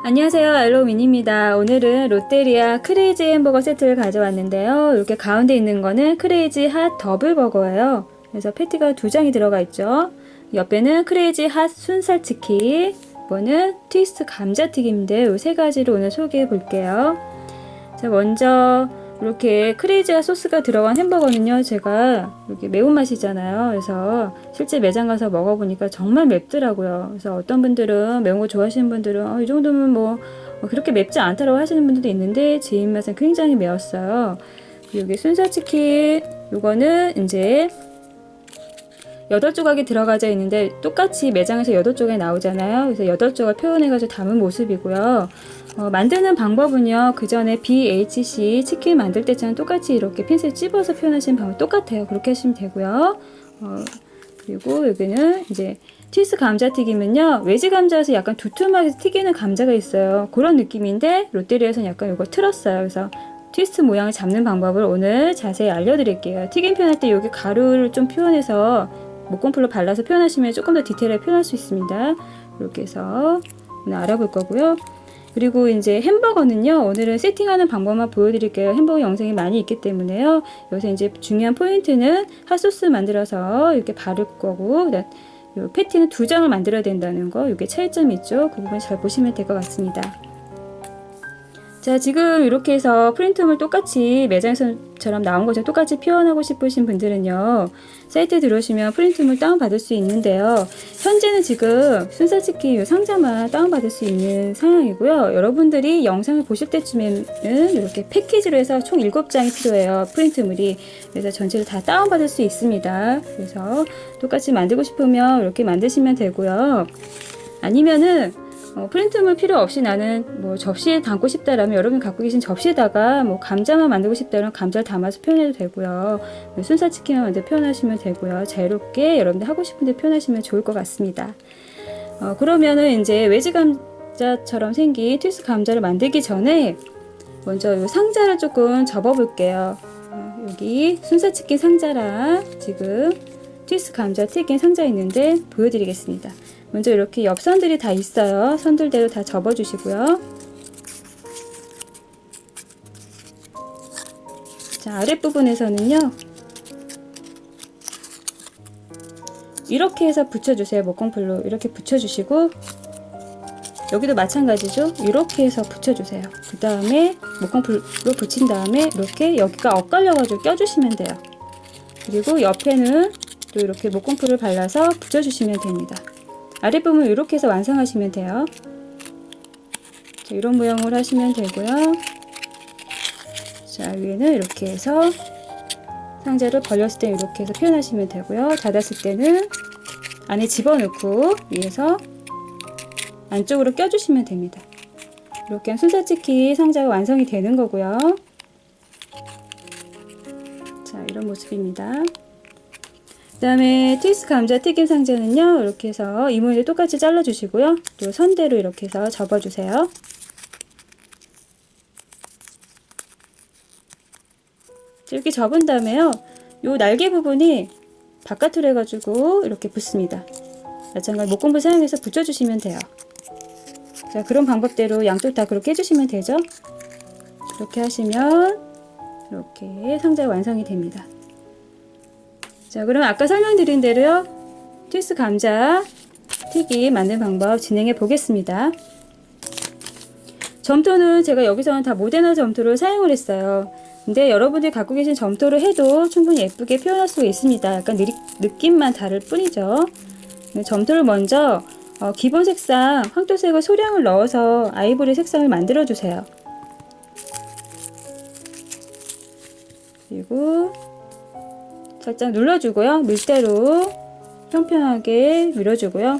안녕하세요, 알로미니입니다. 오늘은 롯데리아 크레이지 햄버거 세트를 가져왔는데요. 이렇게 가운데 있는 거는 크레이지 핫 더블 버거예요. 그래서 패티가 2장이 들어가 있죠. 옆에는 크레이지 핫 순살 치킨, 이거는 트위스트 감자튀김인데 이 세 가지로 오늘 소개해 볼게요. 자, 먼저 이렇게 크레이지 핫 소스가 들어간 햄버거는요, 제가 이렇게 매운맛이잖아요. 그래서 실제 매장 가서 먹어보니까 정말 맵더라고요. 그래서 어떤 분들은 매운 거 좋아하시는 분들은 이 정도면 뭐 그렇게 맵지 않다라고 하시는 분들도 있는데 제 입맛은 굉장히 매웠어요. 여기 순살치킨, 요거는 이제 8조각이 들어가져 있는데 똑같이 매장에서 8조각이 나오잖아요. 그래서 8조각 표현해가지고 담은 모습이고요. 만드는 방법은요, 그 전에 BHC 치킨 만들 때처럼 똑같이 이렇게 핀셋 찝어서 표현하시는 방법 똑같아요. 그렇게 하시면 되고요. 그리고 여기는 이제 트위스트 감자튀김은요, 외지 감자에서 약간 두툼하게 튀기는 감자가 있어요. 그런 느낌인데 롯데리아에서는 약간 이거 틀었어요. 그래서 트위스트 모양을 잡는 방법을 오늘 자세히 알려드릴게요. 튀김 표현할 때 여기 가루를 좀 표현해서 목공풀로 발라서 표현하시면 조금 더 디테일하게 표현할 수 있습니다. 이렇게 해서 오늘 알아볼 거고요. 그리고 이제 햄버거는요, 오늘은 세팅하는 방법만 보여드릴게요. 햄버거 영상이 많이 있기 때문에요. 여기서 이제 중요한 포인트는 핫소스 만들어서 이렇게 바를 거고, 요 패티는 2장을 만들어야 된다는 거, 이게 차이점이 있죠. 그 부분 잘 보시면 될 것 같습니다. 자, 지금 이렇게 해서 프린트물 똑같이 매장에서처럼 나온 것처럼 똑같이 표현하고 싶으신 분들은요, 사이트에 들어오시면 프린트물 다운받을 수 있는데요. 현재는 지금 순살치킨 이 상자만 다운받을 수 있는 상황이고요. 여러분들이 영상을 보실 때쯤에는 이렇게 패키지로 해서 총 7장이 필요해요. 프린트물이. 그래서 전체를 다 다운받을 수 있습니다. 그래서 똑같이 만들고 싶으면 이렇게 만드시면 되고요. 아니면은 프린트물 필요 없이 나는 뭐 접시에 담고 싶다라면 여러분 갖고 계신 접시에다가 뭐 감자만 만들고 싶다면 감자를 담아서 표현해도 되고요. 순살치킨만 만들어 표현하시면 되고요. 자유롭게 여러분들 하고 싶은데 표현하시면 좋을 것 같습니다. 그러면은 이제 외지 감자처럼 생긴 트위스트 감자를 만들기 전에 먼저 이 상자를 조금 접어 볼게요. 여기 순살치킨 상자랑 지금 트위스트 감자 튀긴 상자 있는데 보여드리겠습니다. 먼저 이렇게 옆 선들이 다 있어요. 선들대로 다 접어주시고요. 자, 아랫부분에서는요, 이렇게 해서 붙여주세요. 목공풀로 이렇게 붙여주시고, 여기도 마찬가지죠. 이렇게 해서 붙여주세요. 그 다음에 목공풀로 붙인 다음에 이렇게 여기가 엇갈려가지고 껴주시면 돼요. 그리고 옆에는 또 이렇게 목공풀을 발라서 붙여주시면 됩니다. 아랫부분 이렇게 해서 완성하시면 돼요. 자, 이런 모양으로 하시면 되고요. 자, 위에는 이렇게 해서 상자를 벌렸을 때 이렇게 해서 표현하시면 되고요. 닫았을 때는 안에 집어넣고 위에서 안쪽으로 껴주시면 됩니다. 이렇게 하면 순살치킨 상자가 완성이 되는 거고요. 자, 이런 모습입니다. 그 다음에 트위스트 감자 튀김 상자는요, 이렇게 해서 이모를 똑같이 잘라주시고요. 또 선대로 이렇게 해서 접어주세요. 이렇게 접은 다음에요, 요 날개 부분이 바깥으로 해가지고 이렇게 붙습니다. 마찬가지로 목공풀 사용해서 붙여주시면 돼요. 자, 그런 방법대로 양쪽 다 그렇게 해주시면 되죠. 그렇게 하시면 이렇게 상자가 완성이 됩니다. 자, 그럼 아까 설명드린 대로요, 트위스트 감자 튀김 만드는 방법 진행해 보겠습니다. 점토는 제가 여기서는 다 모데나 점토를 사용을 했어요. 근데 여러분들이 갖고 계신 점토를 해도 충분히 예쁘게 표현할 수가 있습니다. 약간 느낌만 다를 뿐이죠. 점토를 먼저 기본 색상 황토색을 소량을 넣어서 아이보리 색상을 만들어 주세요. 그리고 살짝 눌러주고요. 밀대로 평평하게 밀어주고요.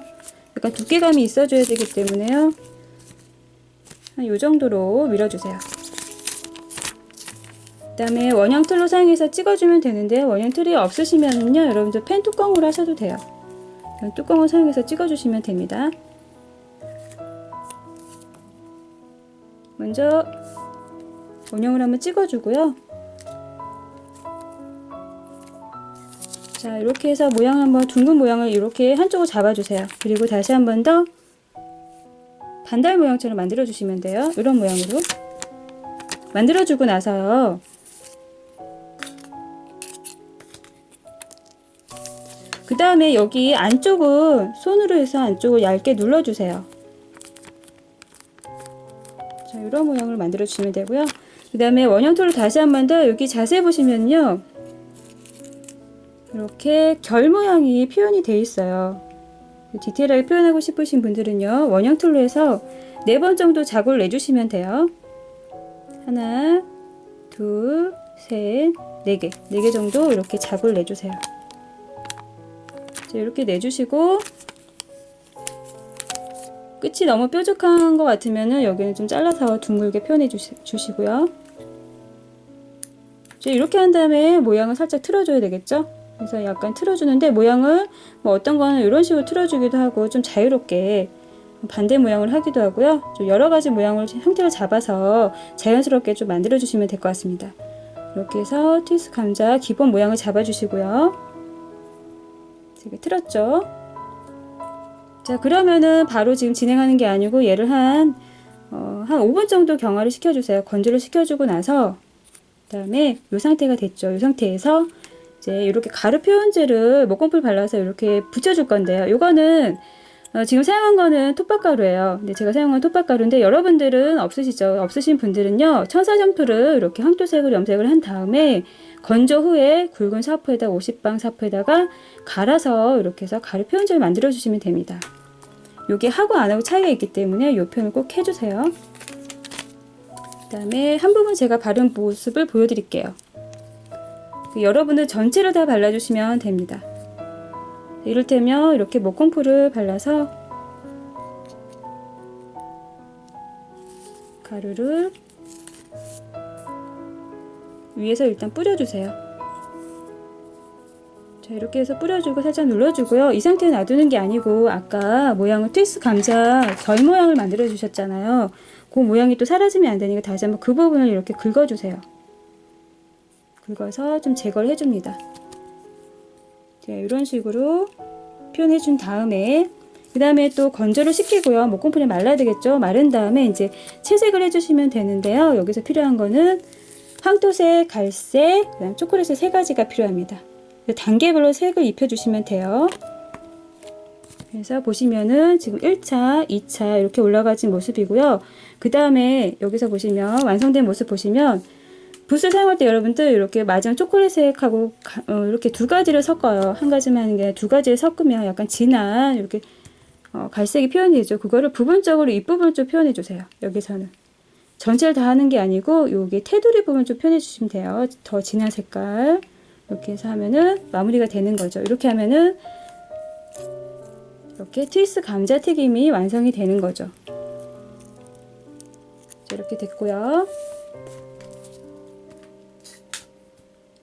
약간 두께감이 있어줘야 되기 때문에요. 한 이 정도로 밀어주세요. 그 다음에 원형 틀로 사용해서 찍어주면 되는데, 원형 틀이 없으시면요, 여러분들 펜 뚜껑으로 하셔도 돼요. 뚜껑을 사용해서 찍어주시면 됩니다. 먼저 원형을 한번 찍어주고요. 자, 이렇게 해서 모양 한번 둥근 모양을 이렇게 한쪽으로 잡아주세요. 그리고 다시 한 번 더 반달 모양처럼 만들어 주시면 돼요. 이런 모양으로 만들어 주고 나서요, 그 다음에 여기 안쪽은 손으로 해서 안쪽을 얇게 눌러주세요. 자, 이런 모양을 만들어 주시면 되고요. 그 다음에 원형토를 다시 한 번 더 여기 자세히 보시면요, 이렇게 결 모양이 표현이 되어 있어요. 디테일하게 표현하고 싶으신 분들은요, 원형툴로 해서 4번 정도 자국을 내주시면 돼요. 하나, 둘, 셋, 4개. 4개 정도 이렇게 자국을 내주세요. 자, 이렇게 내주시고, 끝이 너무 뾰족한 것 같으면은 여기는 좀 잘라서 둥글게 표현해 주시고요. 자, 이렇게 한 다음에 모양을 살짝 틀어줘야 되겠죠? 그래서 약간 틀어주는데, 모양을 뭐 어떤 거는 이런 식으로 틀어주기도 하고 좀 자유롭게 반대 모양을 하기도 하고요. 좀 여러 가지 모양을 형태를 잡아서 자연스럽게 좀 만들어 주시면 될 것 같습니다. 이렇게 해서 트위스트 감자 기본 모양을 잡아 주시고요. 이렇게 틀었죠? 자, 그러면은 바로 지금 진행하는 게 아니고 얘를 한 5분 정도 경화를 시켜주세요. 건조를 시켜주고 나서, 그 다음에 이 상태가 됐죠. 이 상태에서 이제 이렇게 가루 표현제를 목공풀 발라서 이렇게 붙여줄 건데요. 이거는 지금 사용한 거는 톱밥가루예요. 근데 제가 사용한 톱밥가루인데, 여러분들은 없으시죠? 없으신 분들은요, 천사점토를 이렇게 황토색으로 염색을 한 다음에 건조 후에 굵은 사포에다가 50방 사포에다가 갈아서 이렇게 해서 가루 표현제를 만들어 주시면 됩니다. 요게 하고 안 하고 차이가 있기 때문에 이 표현을 꼭 해주세요. 그 다음에 한 부분 제가 바른 모습을 보여드릴게요. 여러분은 전체를 다 발라주시면 됩니다. 이를테면 이렇게 목공풀을 발라서 가루를 위에서 일단 뿌려주세요. 자, 이렇게 해서 뿌려주고 살짝 눌러주고요. 이 상태에 놔두는 게 아니고, 아까 모양을 트위스트 감자 결 모양을 만들어 주셨잖아요. 그 모양이 또 사라지면 안 되니까 다시 한번 그 부분을 이렇게 긁어주세요. 긁어서 좀 제거를 해줍니다. 자, 이런 식으로 표현해 준 다음에, 그 다음에 또 건조를 시키고요. 목공풀이 말라야 되겠죠. 마른 다음에 이제 채색을 해주시면 되는데요. 여기서 필요한 거는 황토색, 갈색, 그다음 초콜릿색 3가지가 필요합니다. 단계별로 색을 입혀주시면 돼요. 그래서 보시면은 지금 1차, 2차 이렇게 올라가진 모습이고요. 그 다음에 여기서 보시면 완성된 모습 보시면, 붓을 사용할 때 여러분들 이렇게 마지막 초콜릿색하고 이렇게 2가지를 섞어요. 한 가지만 하는 게 아니라 2가지를 섞으면 약간 진한 이렇게 갈색이 표현이 되죠. 그거를 부분적으로 윗부분을 좀 표현해 주세요. 여기서는 전체를 다 하는 게 아니고 여기 테두리 부분 좀 표현해 주시면 돼요. 더 진한 색깔. 이렇게 해서 하면은 마무리가 되는 거죠. 이렇게 하면은 이렇게 트위스트 감자튀김이 완성이 되는 거죠. 자, 이렇게 됐고요.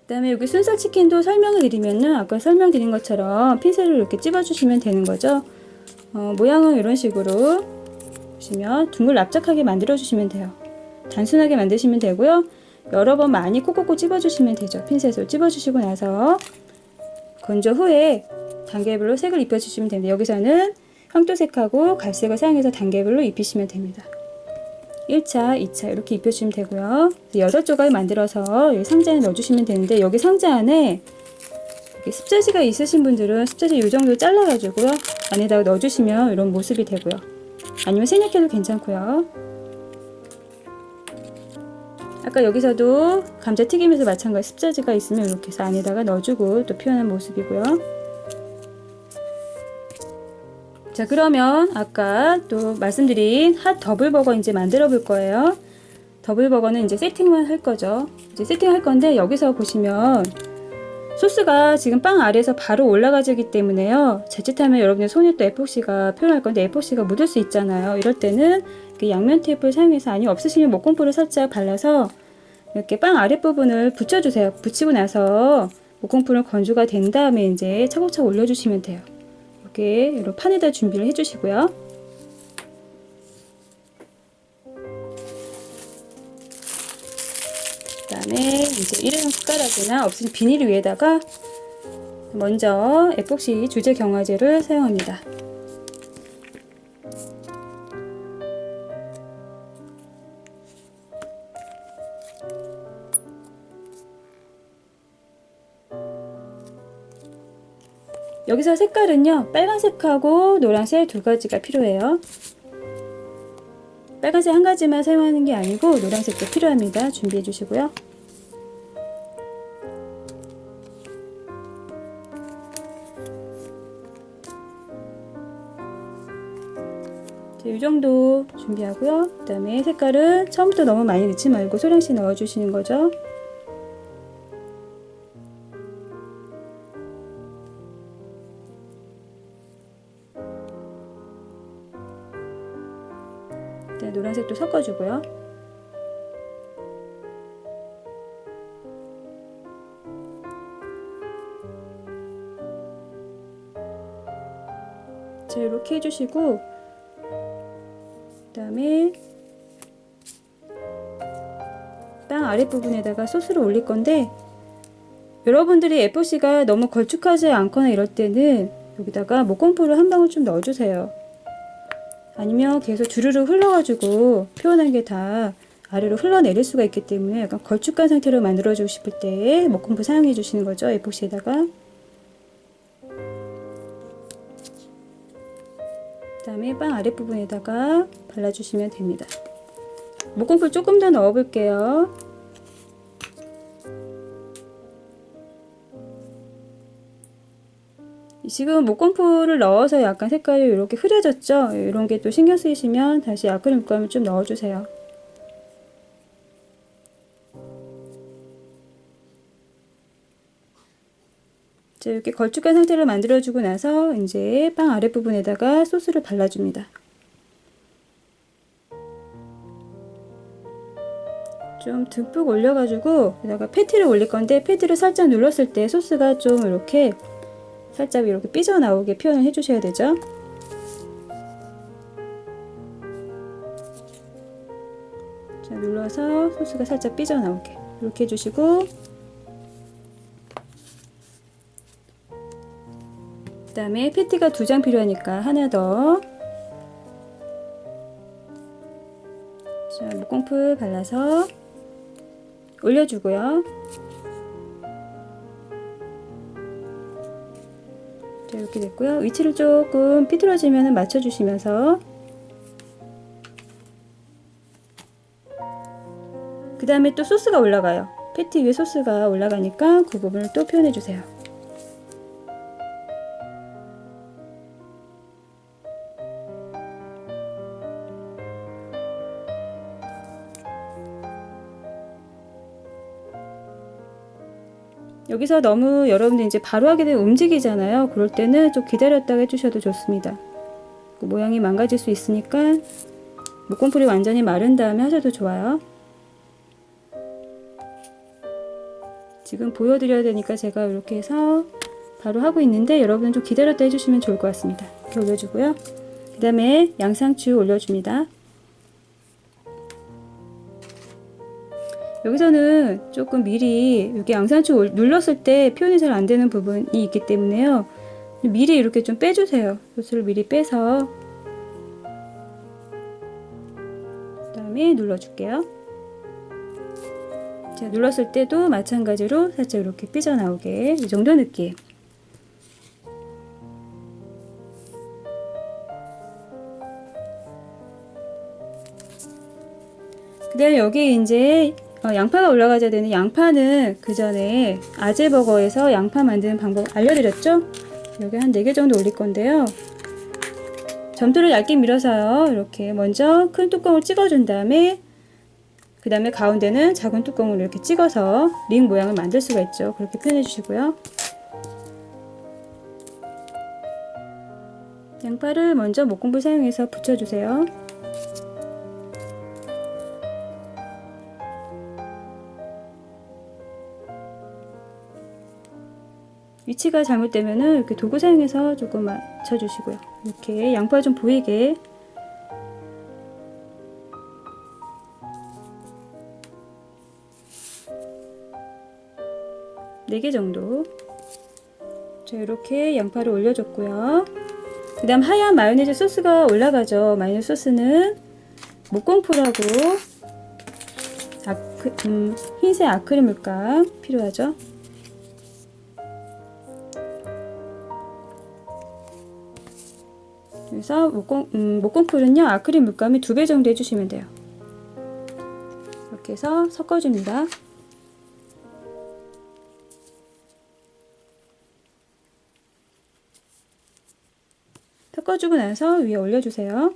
그 다음에 여기 순살 치킨도 설명을 드리면은 아까 설명드린 것처럼 핀셋을 이렇게 찝어주시면 되는 거죠. 모양은 이런 식으로 보시면 둥글 납작하게 만들어 주시면 돼요. 단순하게 만드시면 되고요. 여러 번 많이 콕콕콕 찝어주시면 되죠. 핀셋으로 찝어주시고 나서 건조 후에 단계별로 색을 입혀주시면 됩니다. 여기서는 황토색하고 갈색을 사용해서 단계별로 입히시면 됩니다. 1차, 2차 이렇게 입혀주시면 되고요. 8조각을 만들어서 여기 상자에 넣어주시면 되는데, 여기 상자 안에 습자지가 있으신 분들은 습자지 이 정도 잘라가지고요, 안에다가 넣어주시면 이런 모습이 되고요. 아니면 생략해도 괜찮고요. 아까 여기서도 감자튀김에서 마찬가지 습자지가 있으면 이렇게 해서 안에다가 넣어주고 또 표현한 모습이고요. 자, 그러면 아까 또 말씀드린 핫 더블버거 이제 만들어 볼 거예요. 더블버거는 이제 세팅만 할 거죠. 이제 세팅할 건데, 여기서 보시면 소스가 지금 빵 아래에서 바로 올라가지기 때문에요. 자칫하면 여러분의 손에 또 에폭시가 표현할 건데 에폭시가 묻을 수 있잖아요. 이럴 때는 양면 테이프를 사용해서, 아니면 없으시면 목공풀을 살짝 발라서 이렇게 빵 아랫부분을 붙여주세요. 붙이고 나서 목공풀은 건조가 된 다음에 이제 차곡차곡 올려주시면 돼요. 이렇게 이런 판에다 준비를 해주시고요. 그 다음에 이제 일회용 숟가락이나 없으면 비닐 위에다가 먼저 에폭시 주제 경화제를 사용합니다. 여기서 색깔은요, 빨간색하고 노란색 두 가지가 필요해요. 빨간색 한 가지만 사용하는 게 아니고 노란색도 필요합니다. 준비해 주시고요. 이 정도 준비하고요. 그 다음에 색깔은 처음부터 너무 많이 넣지 말고 소량씩 넣어주시는 거죠. 노란색도 섞어주고요. 자, 이렇게 해주시고 그 다음에 빵 아랫부분에다가 소스를 올릴 건데, 여러분들이 FOC가 너무 걸쭉하지 않거나 이럴 때는 여기다가 목공풀을 한 방울 좀 넣어주세요. 아니면 계속 주르륵 흘러가지고 표현한 게 다 아래로 흘러내릴 수가 있기 때문에 약간 걸쭉한 상태로 만들어주고 싶을 때 목공풀 사용해 주시는 거죠. FOC에다가. 그 다음에 빵 아랫부분에다가 발라주시면 됩니다. 목공풀 조금 더 넣어 볼게요. 지금 목공풀을 넣어서 약간 색깔이 이렇게 흐려졌죠? 이런 게 또 신경 쓰이시면 다시 아크릴 물감을 좀 넣어주세요. 자, 이렇게 걸쭉한 상태를 만들어주고 나서 이제 빵 아랫부분에다가 소스를 발라줍니다. 좀 듬뿍 올려가지고 여기다가 패티를 올릴 건데, 패티를 살짝 눌렀을 때 소스가 좀 이렇게 살짝 이렇게 삐져나오게 표현을 해주셔야 되죠. 자, 눌러서 소스가 살짝 삐져나오게 이렇게 해주시고, 그 다음에 패티가 2장 필요하니까 하나 더. 자, 목공풀 발라서 올려주고요. 자, 이렇게 됐고요. 위치를 조금 삐뚤어지면 맞춰주시면서, 그 다음에 또 소스가 올라가요. 패티 위에 소스가 올라가니까 그 부분을 또 표현해주세요. 여기서 너무 여러분들 이제 바로 하게 되면 움직이잖아요. 그럴 때는 좀 기다렸다가 해주셔도 좋습니다. 그 모양이 망가질 수 있으니까 목공풀이 완전히 마른 다음에 하셔도 좋아요. 지금 보여드려야 되니까 제가 이렇게 해서 바로 하고 있는데, 여러분은 좀 기다렸다 해주시면 좋을 것 같습니다. 이렇게 올려주고요. 그 다음에 양상추 올려줍니다. 여기서는 조금 미리 여기 양상추 눌렀을 때 표현이 잘 안 되는 부분이 있기 때문에요. 미리 이렇게 좀 빼주세요. 소스를 미리 빼서. 그 다음에 눌러줄게요. 자, 눌렀을 때도 마찬가지로 살짝 이렇게 삐져나오게, 이 정도 느낌. 그 다음에 여기 이제 양파가 올라가야 되는, 양파는 그 전에 아재버거에서 양파 만드는 방법 알려드렸죠? 여기 한 4개 정도 올릴 건데요. 점토를 얇게 밀어서요, 이렇게 먼저 큰 뚜껑을 찍어준 다음에, 그 다음에 가운데는 작은 뚜껑으로 이렇게 찍어서 링 모양을 만들 수가 있죠. 그렇게 표현해 주시고요. 양파를 먼저 목공풀 사용해서 붙여주세요. 위치가 잘못되면은 이렇게 도구 사용해서 조금 맞춰주시고요. 이렇게 양파 좀 보이게. 네 개 정도. 자, 이렇게 양파를 올려줬고요. 그 다음 하얀 마요네즈 소스가 올라가죠. 마요네즈 소스는 목공풀하고 흰색 아크릴 물감 필요하죠. 그래서 목공풀은요, 아크릴 물감이 2배 정도 해주시면 돼요. 이렇게 해서 섞어줍니다. 섞어주고 나서 위에 올려주세요.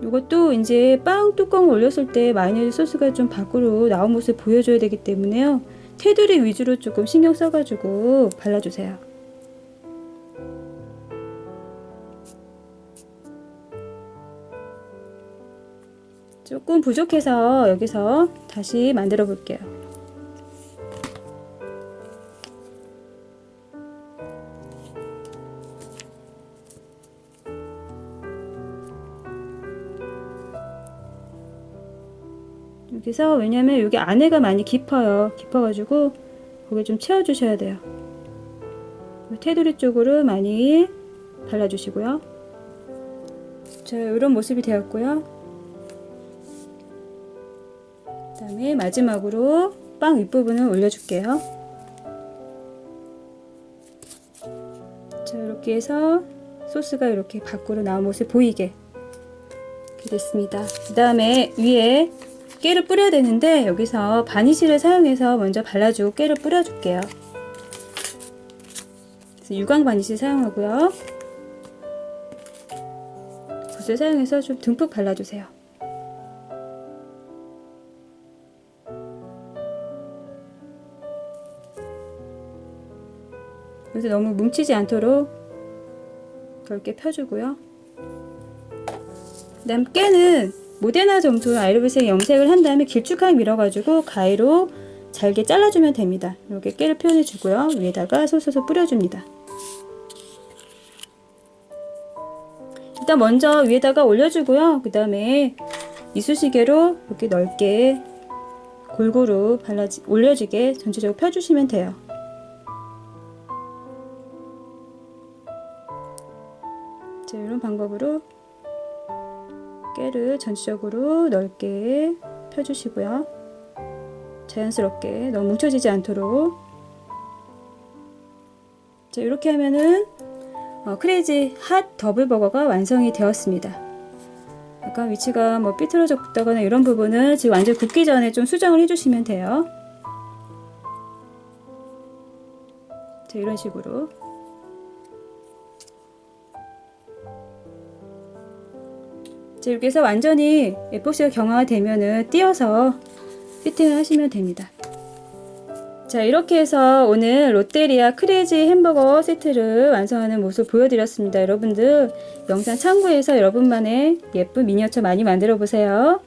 이것도 이제 빵 뚜껑을 올렸을 때 마요네즈 소스가 좀 밖으로 나온 모습 보여줘야 되기 때문에요. 테두리 위주로 조금 신경 써가지고 발라주세요. 조금 부족해서 여기서 다시 만들어 볼게요. 여기서 왜냐면 여기 안에가 많이 깊어요. 깊어가지고 거기 좀 채워주셔야 돼요. 테두리 쪽으로 많이 발라주시고요. 자, 이런 모습이 되었고요. 그 다음에 마지막으로 빵 윗부분을 올려줄게요. 자, 이렇게 해서 소스가 이렇게 밖으로 나온 모습 보이게 이렇게 됐습니다. 그 다음에 위에 깨를 뿌려야 되는데 여기서 바니쉬를 사용해서 먼저 발라주고 깨를 뿌려줄게요. 그래서 유광 바니쉬 사용하고요. 붓을 사용해서 좀 듬뿍 발라주세요. 여기서 너무 뭉치지 않도록 넓게 펴주고요. 그 다음 깨는 모데나 점토 아이로브색 염색을 한 다음에 길쭉하게 밀어가지고 가위로 잘게 잘라주면 됩니다. 이렇게 깨를 표현해 주고요. 위에다가 솔솔 뿌려줍니다. 일단 먼저 위에다가 올려주고요. 그 다음에 이쑤시개로 이렇게 넓게 골고루 올려지게 전체적으로 펴주시면 돼요. 자, 이런 방법으로 깨를 전체적으로 넓게 펴주시고요. 자연스럽게 너무 뭉쳐지지 않도록. 자, 이렇게 하면은 크레이지 핫 더블버거가 완성이 되었습니다. 약간 위치가 뭐 삐뚤어졌다거나 이런 부분은 지금 완전 굽기 전에 좀 수정을 해주시면 돼요. 자, 이런 식으로. 자, 이렇게 해서 완전히 에폭시가 경화가 되면은 띄어서 피팅을 하시면 됩니다. 자, 이렇게 해서 오늘 롯데리아 크레이지 햄버거 세트를 완성하는 모습 보여드렸습니다. 여러분들 영상 참고해서 여러분만의 예쁜 미니어처 많이 만들어 보세요.